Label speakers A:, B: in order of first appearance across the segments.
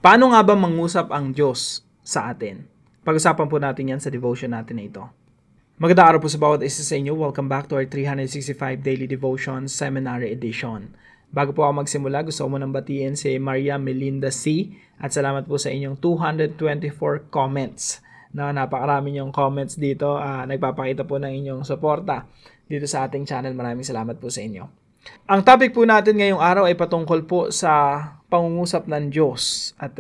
A: Paano nga ba mangusap ang Diyos sa atin? Pag-usapan po natin yan sa devotion natin na ito. Magandang araw po sa bawat isa sa inyo. Welcome back to our 365 Daily Devotion Seminary Edition. Bago po ako magsimula, gusto ko munang batiin si Maria Melinda C. At salamat po sa inyong 224 comments. Napakarami niyong comments dito. Nagpapakita po ng inyong suporta dito sa ating channel. Maraming salamat po sa inyo. Ang topic po natin ngayong araw ay patungkol po sa pangungusap ng Diyos. At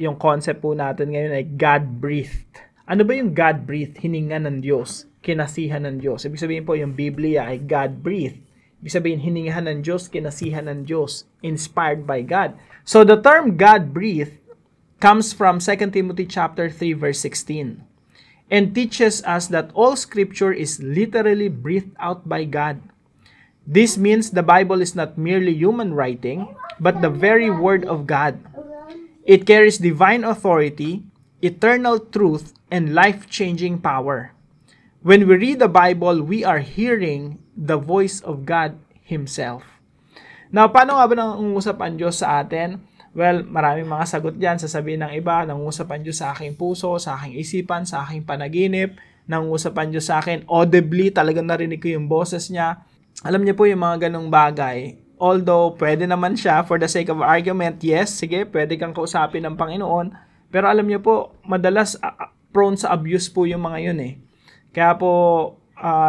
A: yung concept po natin ngayon ay God-breathed. Ano ba yung God-breathed? Hininga ng Diyos, kinasihan ng Diyos. Ibig sabihin po yung Biblia ay God-breathed. Ibig sabihin hiningahan ng Diyos, kinasihan ng Diyos, inspired by God. So the term God-breathed comes from 2 Timothy chapter 3 verse 16 and teaches us that all scripture is literally breathed out by God. This means the Bible is not merely human writing, but the very Word of God. It carries divine authority, eternal truth, and life-changing power. When we read the Bible, we are hearing the voice of God Himself. Now, paano nga ba nangungusap ang Diyos sa atin? Well, maraming mga sagot dyan. Sasabihin ng iba, nangungusap ang Diyos sa aking puso, sa aking isipan, sa aking panaginip. Nangungusap ang Diyos sa akin audibly, talagang narinig ko yung boses niya. Alam niyo po yung mga ganong bagay, although pwede naman siya, for the sake of argument, yes, sige, pwede kang kausapin ng Panginoon, pero alam niyo po, madalas prone sa abuse po yung mga yun eh. Kaya po,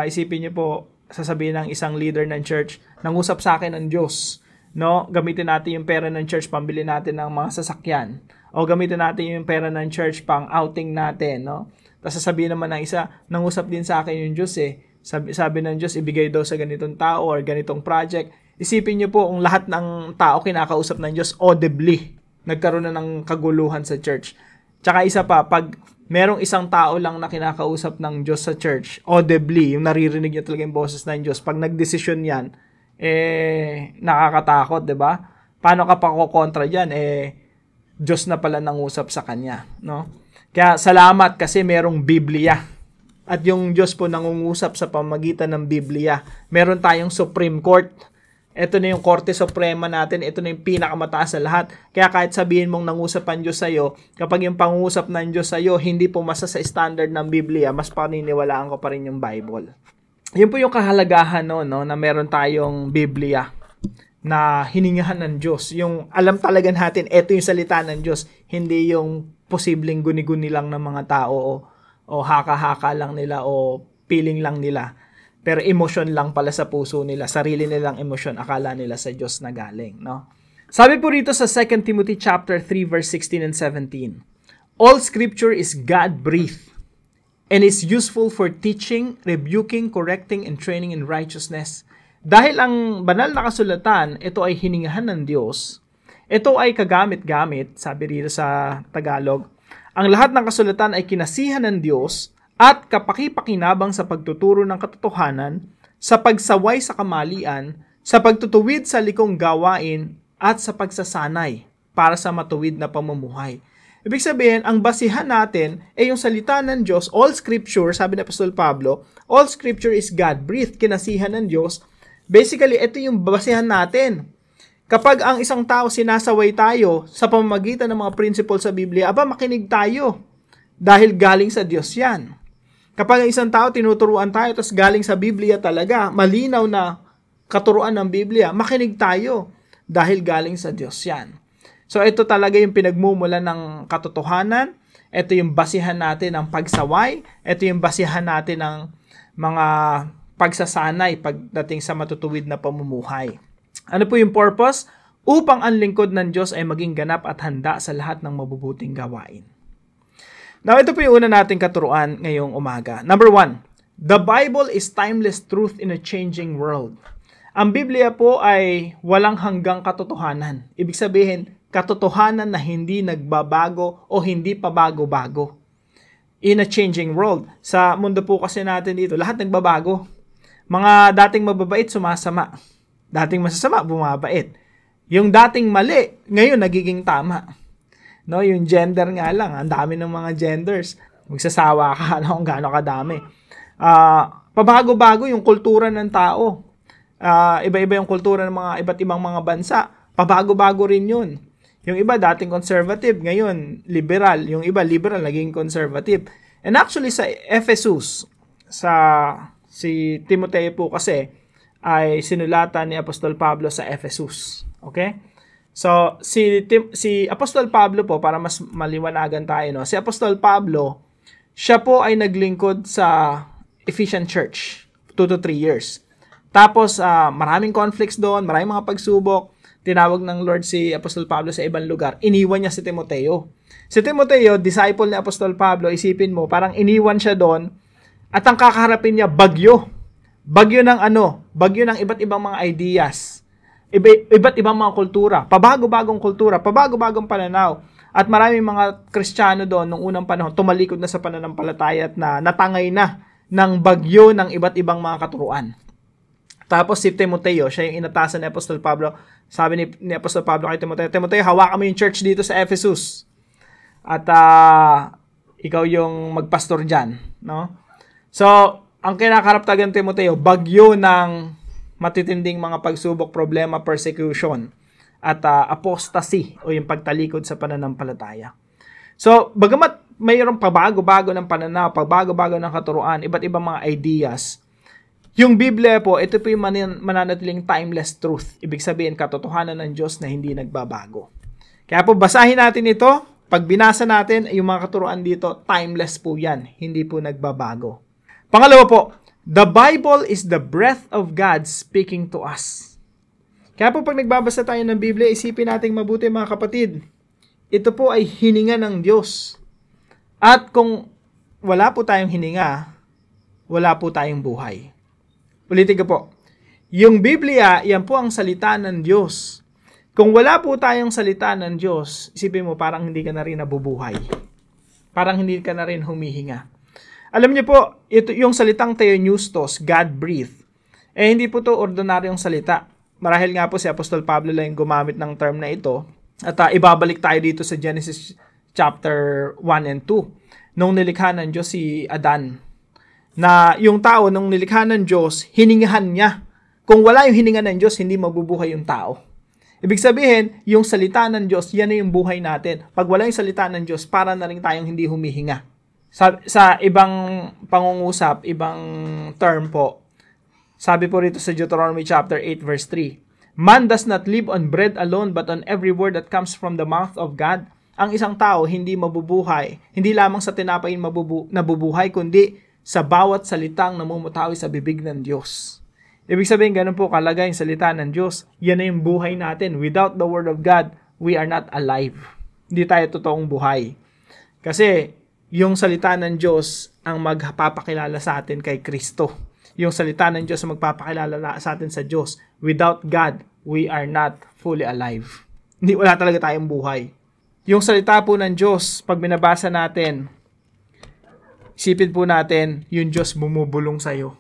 A: isipin niyo po, sasabihin ng isang leader ng church, nangusap sa akin ng Diyos, no? Gamitin natin yung pera ng church, pambili natin ng mga sasakyan, o gamitin natin yung pera ng church pang outing natin, no? Tapos sasabihin naman ng isa, nangusap din sa akin yung Diyos eh. Sabi ng Diyos, ibigay daw sa ganitong tao or ganitong project. Isipin niyo po, kung lahat ng tao kinakausap ng Diyos audibly, nagkaroon na ng kaguluhan sa church. Tsaka isa pa, pag merong isang tao lang na kinakausap ng Diyos sa church, audibly, yung naririnig niya talaga yung boses ng Diyos, pag nagdesisyon yan, nakakatakot, di ba? Paano ka pa kukontra dyan? Diyos na pala nangusap sa kanya, no? Kaya salamat kasi merong Biblia. At yung Diyos po nangungusap sa pamagitan ng Biblia. Meron tayong Supreme Court. Ito na yung Korte Suprema natin. Ito na yung pinakamataas sa lahat. Kaya kahit sabihin mong nangusap ang Diyos sa'yo, kapag yung pangusap ng Diyos sa'yo, hindi pumasa sa standard ng Biblia, mas paniniwalaan ko pa rin yung Bible. Yun po yung kahalagahan no, na meron tayong Biblia na hiningahan ng Diyos. Yung alam talaga natin, ito yung salita ng Diyos. Hindi yung posibleng guni-guni lang ng mga tao o haka-haka lang nila o feeling lang nila. Pero emosyon lang pala sa puso nila. Sarili nilang emosyon. Akala nila sa Diyos na galing. No? Sabi po rito sa 2 Timothy chapter 3 verse 16 and 17. All scripture is God-breathed and is useful for teaching, rebuking, correcting, and training in righteousness. Dahil ang banal na kasulatan, ito ay hiningahan ng Diyos. Ito ay kagamit-gamit, sabi rito sa Tagalog. Ang lahat ng kasulatan ay kinasihan ng Diyos at kapaki-pakinabang sa pagtuturo ng katotohanan, sa pagsaway sa kamalian, sa pagtutuwid sa likong gawain, at sa pagsasanay para sa matuwid na pamumuhay. Ibig sabihin, ang basihan natin ay yung salita ng Diyos, all scripture, sabi ni Apostol Pablo, all scripture is God-breathed, kinasihan ng Diyos. Basically, ito yung basihan natin. Kapag ang isang tao sinasaway tayo sa pamamagitan ng mga principles sa Biblia, makinig tayo. Dahil galing sa Diyos yan. Kapag ang isang tao tinuturuan tayo, tapos galing sa Biblia talaga, malinaw na katuruan ng Biblia, makinig tayo. Dahil galing sa Diyos yan. So ito talaga yung pinagmumula ng katotohanan. Ito yung basihan natin ng pagsaway. Ito yung basihan natin ng mga pagsasanay pagdating sa matutuwid na pamumuhay. Ano po yung purpose? Upang ang lingkod ng Diyos ay maging ganap at handa sa lahat ng mabubuting gawain. Now, ito po yung una nating katuruan ngayong umaga. Number 1, the Bible is timeless truth in a changing world. Ang Biblia po ay walang hanggang katotohanan. Ibig sabihin, katotohanan na hindi nagbabago o hindi pa bago-bago. In a changing world. Sa mundo po kasi natin dito, lahat nagbabago. Mga dating mababait, sumasama. Dating masasama, bumabait. Yung dating mali, ngayon nagiging tama. No, yung gender nga lang, ang dami ng mga genders. Magsasawa ka kung gaano kadami. Pabago-bago yung kultura ng tao. Iba-iba yung kultura ng mga iba't ibang mga bansa. Pabago-bago rin yun. Yung iba dating conservative, ngayon liberal. Yung iba liberal, naging conservative. And actually sa Ephesus, si Timoteo po kasi ay sinulatan ni Apostol Pablo sa Ephesus. Okay? So, si Apostol Pablo po, para mas maliwanagan tayo, no? Si Apostol Pablo, siya po ay naglingkod sa Ephesian Church 2 to 3 years. Tapos, maraming conflicts doon, maraming mga pagsubok. Tinawag ng Lord si Apostol Pablo sa ibang lugar. Iniwan niya si Timoteo. Si Timoteo, disciple ni Apostol Pablo, isipin mo, parang iniwan siya doon at ang kakaharapin niya, bagyo. Bagyo ng Bagyo ng iba't ibang mga ideas. Iba't ibang mga kultura. Pabago-bagong kultura, pabago-bagong pananaw. At maraming mga Kristiyano doon nung unang panahon, tumalikod na sa pananampalataya at natangay na ng bagyo ng iba't ibang mga katuruan. Tapos si Timoteo, siya yung inatasan ni Apostol Pablo. Sabi ni Apostol Pablo kay Timoteo, Timoteo, hawakan mo yung church dito sa Ephesus. At ikaw yung magpastor dyan. No? So, ang kinakarap talaga ng Timoteo, bagyo ng matitinding mga pagsubok, problema, persecution, at apostasy o yung pagtalikod sa pananampalataya. So, bagamat mayroong pabago-bago ng pananaw, pabago-bago ng katuruan, iba't ibang mga ideas, yung Biblia po, ito po yung mananatiling timeless truth. Ibig sabihin, katotohanan ng Diyos na hindi nagbabago. Kaya po, basahin natin ito. Pag binasa natin, yung mga katuruan dito, timeless po yan. Hindi po nagbabago. Pangalawa po, the Bible is the breath of God speaking to us. Kaya po pag nagbabasa tayo ng Biblia, isipin natin mabuti mga kapatid. Ito po ay hininga ng Diyos. At kung wala po tayong hininga, wala po tayong buhay. Ulitin ko po. Yung Biblia, yan po ang salita ng Diyos. Kung wala po tayong salita ng Diyos, isipin mo parang hindi ka na rin nabubuhay. Parang hindi ka na rin humihinga. Alam niyo po, ito yung salitang theopneustos, God-breathed. Hindi po to ordinaryong salita. Marahil nga po si Apostol Pablo lang yung gumamit ng term na ito. At ibabalik tayo dito sa Genesis chapter 1 and 2. Nung nilikha ng Diyos si Adan. Na yung tao, nung nilikha ng Diyos, hiningahan niya. Kung wala yung hininga ng Diyos, hindi mabubuhay yung tao. Ibig sabihin, yung salita ng Diyos, yan na yung buhay natin. Pag wala yung salita ng Diyos, para na rin tayong hindi humihinga. Sa ibang pangungusap, ibang term po, sabi po rito sa Deuteronomy chapter 8 verse 3, Man does not live on bread alone but on every word that comes from the mouth of God. Ang isang tao hindi mabubuhay, hindi lamang sa tinapay nabubuhay, kundi sa bawat salitang namumutawi sa bibig ng Diyos. Ibig sabihin, ganun po kalagay yung salita ng Diyos. Yan na yung buhay natin. Without the Word of God, we are not alive. Hindi tayo totoong buhay. Kasi, yung salita ng Diyos ang magpapakilala sa atin kay Kristo. Yung salita ng Diyos ang magpapakilala sa atin sa Diyos. Without God, we are not fully alive. Wala talaga tayong buhay. Yung salita po ng Diyos, pag binabasa natin, isipin po natin, yung Diyos bumubulong sa'yo.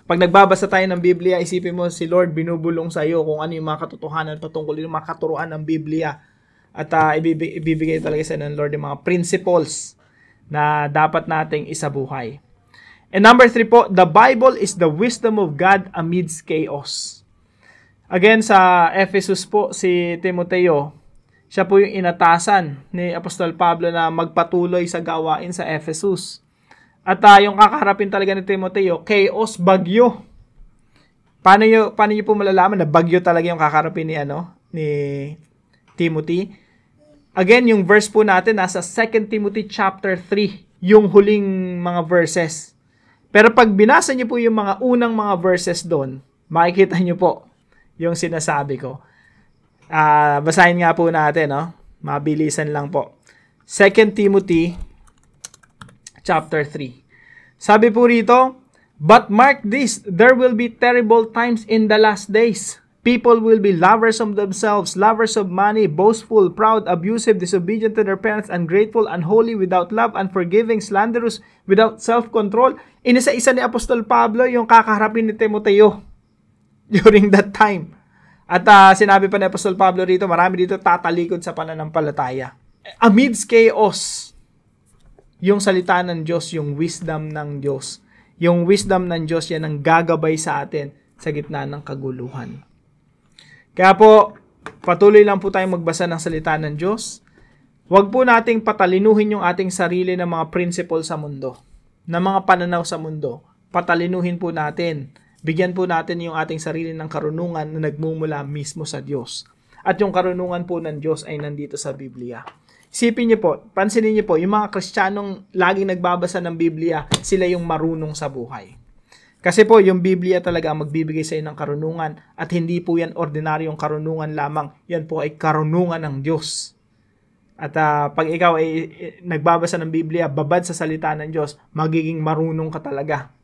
A: Pag nagbabasa tayo ng Biblia, isipin mo si Lord binubulong sa'yo kung ano yung mga katotohanan patungkol yung mga katuruan ng Biblia. At ibibigay talaga sa ng Lord yung mga principles na dapat nating isabuhay. And number 3 po, the Bible is the wisdom of God amidst chaos. Again, sa Ephesus po, si Timoteo, siya po yung inatasan ni Apostol Pablo na magpatuloy sa gawain sa Ephesus. At yung kakaharapin talaga ni Timoteo, chaos, bagyo. Paano niyo po malalaman na bagyo talaga yung kakaharapin ni Timothy? Again, yung verse po natin nasa 2 Timothy chapter 3, yung huling mga verses. Pero pag binasa niyo po yung mga unang mga verses doon, makikita niyo po yung sinasabi ko. Basahin nga po natin, mabilisan lang po. 2 Timothy chapter 3. Sabi po rito, But mark this, there will be terrible times in the last days. People will be lovers of themselves, lovers of money, boastful, proud, abusive, disobedient to their parents, ungrateful, unholy, without love, unforgiving, slanderous, without self-control. Inisa-isa ni Apostol Pablo yung kakaharapin ni Timoteo during that time. At sinabi pa ni Apostol Pablo rito, marami dito tatalikod sa pananampalataya. Amidst chaos, yung salita ng Diyos, yung wisdom ng Diyos. Yung wisdom ng Diyos, yan ang gagabay sa atin sa gitna ng kaguluhan. Kaya po, Patuloy lang po tayong magbasa ng salita ng Diyos. Huwag po nating patalinuhin yung ating sarili ng mga principle sa mundo, ng mga pananaw sa mundo. Patalinuhin po natin. Bigyan po natin yung ating sarili ng karunungan na nagmumula mismo sa Diyos. At yung karunungan po ng Diyos ay nandito sa Biblia. Isipin niyo po, pansinin niyo po, yung mga Kristiyanong laging nagbabasa ng Biblia, sila yung marunong sa buhay. Kasi po, yung Biblia talaga ang magbibigay sa inyo ng karunungan at hindi po yan ordinaryong karunungan lamang. Yan po ay karunungan ng Diyos. At pag ikaw ay nagbabasa ng Biblia, babad sa salita ng Diyos, magiging marunong ka talaga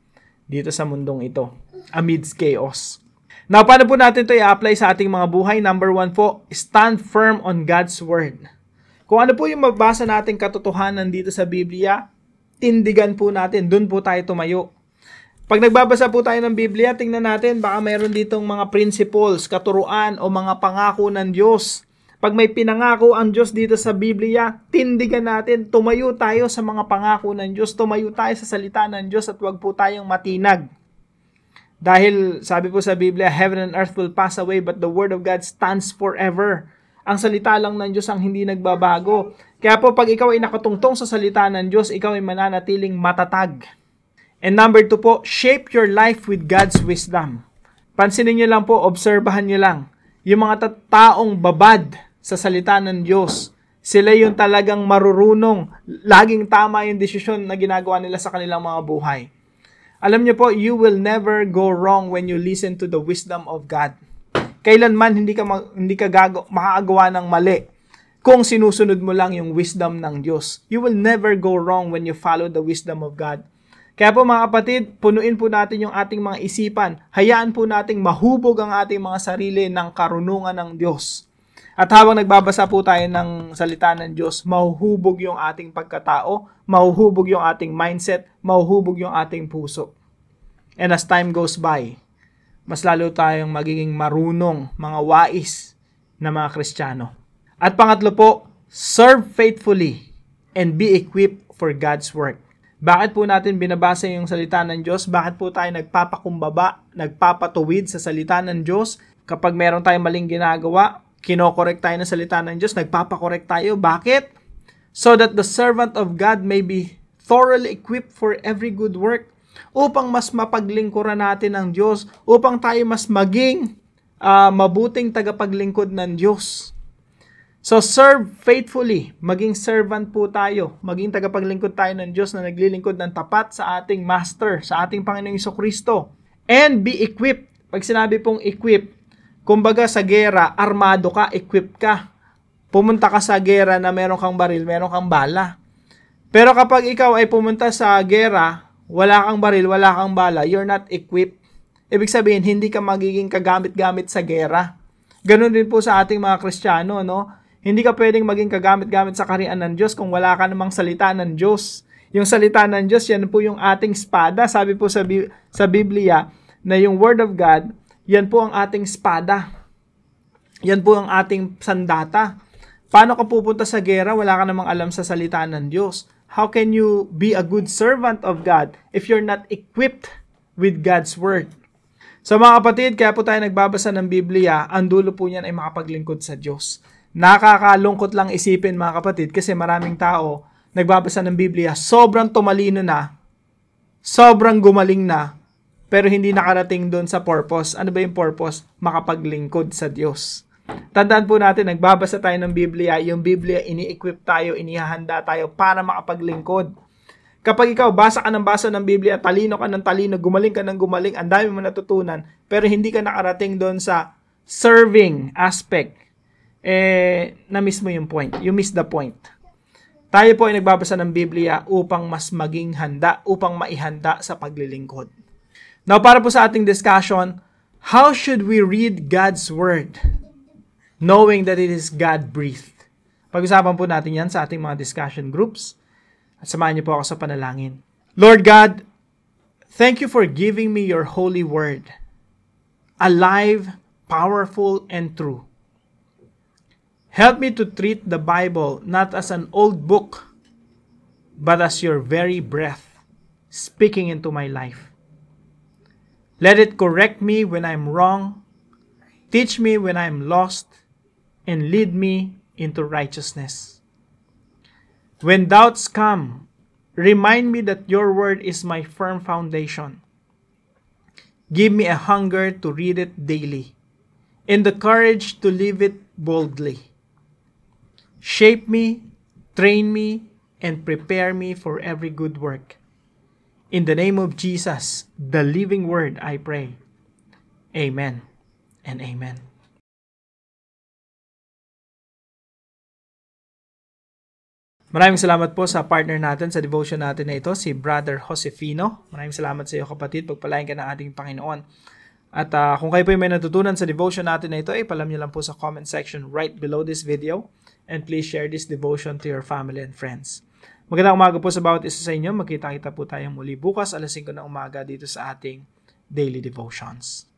A: dito sa mundong ito, amidst chaos. Now, paano po natin ito i-apply sa ating mga buhay? Number 1 po, stand firm on God's Word. Kung ano po yung mabasa nating katotohanan dito sa Biblia, tindigan po natin, dun po tayo tumayo. Pag nagbabasa po tayo ng Biblia, tingnan natin, baka mayroon ditong mga principles, katuruan o mga pangako ng Diyos. Pag may pinangako ang Diyos dito sa Biblia, tindigan natin, tumayo tayo sa mga pangako ng Diyos, tumayo tayo sa salita ng Diyos at wag po tayong matinag. Dahil sabi po sa Biblia, heaven and earth will pass away but the word of God stands forever. Ang salita lang ng Diyos ang hindi nagbabago. Kaya po pag ikaw ay nakatungtong sa salita ng Diyos, ikaw ay mananatiling matatag. And number 2 po, shape your life with God's wisdom. Pansinin niyo lang po, obserbahan niyo lang. Yung mga taong babad sa salita ng Diyos, sila yung talagang marurunong, laging tama yung desisyon na ginagawa nila sa kanilang mga buhay. Alam niyo po, you will never go wrong when you listen to the wisdom of God. Kailanman hindi ka makakagawa ng mali kung sinusunod mo lang yung wisdom ng Diyos. You will never go wrong when you follow the wisdom of God. Kaya po mga kapatid, punuin po natin yung ating mga isipan. Hayaan po nating mahubog ang ating mga sarili ng karunungan ng Diyos. At habang nagbabasa po tayo ng salita ng Diyos, mahuhubog yung ating pagkatao, mahuhubog yung ating mindset, mahuhubog yung ating puso. And as time goes by, mas lalo tayong magiging marunong, mga wais na mga Kristiyano. At pangatlo po, serve faithfully and be equipped for God's work. Bakit po natin binabasa yung salita ng Diyos? Bakit po tayo nagpapakumbaba, nagpapatuwid sa salita ng Diyos? Kapag meron tayong maling ginagawa, kinokorek tayo ng salita ng Diyos, nagpapakorek tayo. Bakit? So that the servant of God may be thoroughly equipped for every good work, upang mas mapaglingkuran natin ang Diyos, upang tayo mas maging mabuting tagapaglingkod ng Diyos. So serve faithfully, maging servant po tayo, maging tagapaglingkod tayo ng Diyos na naglilingkod ng tapat sa ating Master, sa ating Panginoong Jesucristo. And be equipped. Pag sinabi pong equip, kumbaga sa gera, armado ka, equipped ka. Pumunta ka sa gera na meron kang baril, meron kang bala. Pero kapag ikaw ay pumunta sa gera, wala kang baril, wala kang bala, you're not equipped. Ibig sabihin, hindi ka magiging kagamit-gamit sa gera. Ganon din po sa ating mga Kristiyano, no? Hindi ka pwedeng maging kagamit-gamit sa kaharian ng Diyos kung wala ka namang salita ng Diyos. Yung salita ng Diyos, yan po yung ating espada. Sabi po sa Biblia na yung Word of God, yan po ang ating espada. Yan po ang ating sandata. Paano ka pupunta sa gera? Wala ka namang alam sa salita ng Diyos. How can you be a good servant of God if you're not equipped with God's Word? So mga kapatid, kaya po tayo nagbabasa ng Biblia, ang dulo po niyan ay makapaglingkod sa Diyos. Nakakalungkot lang isipin mga kapatid kasi maraming tao nagbabasa ng Biblia, sobrang tumalino na, sobrang gumaling na, pero hindi nakarating doon sa purpose. Ano ba yung purpose? Makapaglingkod sa Diyos. Tandaan po natin, nagbabasa tayo ng Biblia, yung Biblia, ini-equip tayo, inihahanda tayo para makapaglingkod. Kapag ikaw, basa ka ng Biblia, talino ka ng talino, gumaling ka ng gumaling, ang dami mo natutunan, pero hindi ka nakarating doon sa serving aspect, na-miss mo yung point. You miss the point. Tayo po ay nagbabasa ng Biblia upang mas maging handa, upang maihanda sa paglilingkod. Now, para po sa ating discussion, how should we read God's Word? Knowing that it is God-breathed. Pag-usapan po natin yan sa ating mga discussion groups. At samahan niyo po ako sa panalangin. Lord God, thank you for giving me your holy word. Alive, powerful, and true. Help me to treat the Bible not as an old book, but as your very breath speaking into my life. Let it correct me when I'm wrong, teach me when I'm lost, and lead me into righteousness. When doubts come, remind me that your word is my firm foundation. Give me a hunger to read it daily, and the courage to live it boldly. Shape me, train me, and prepare me for every good work. In the name of Jesus, the living word, I pray. Amen and amen. Maraming salamat po sa partner natin sa devotion natin na ito, si Brother Josefino. Maraming salamat sa iyo, kapatid. Pagpalain ka ng ating Panginoon. At kung kayo po may natutunan sa devotion natin na ito, palam niyo lang po sa comment section right below this video. And please share this devotion to your family and friends. Magandang umaga po sa bawat isa sa inyo. Magkita-kita po tayong muli bukas alas 5 ng umaga dito sa ating Daily Devotions.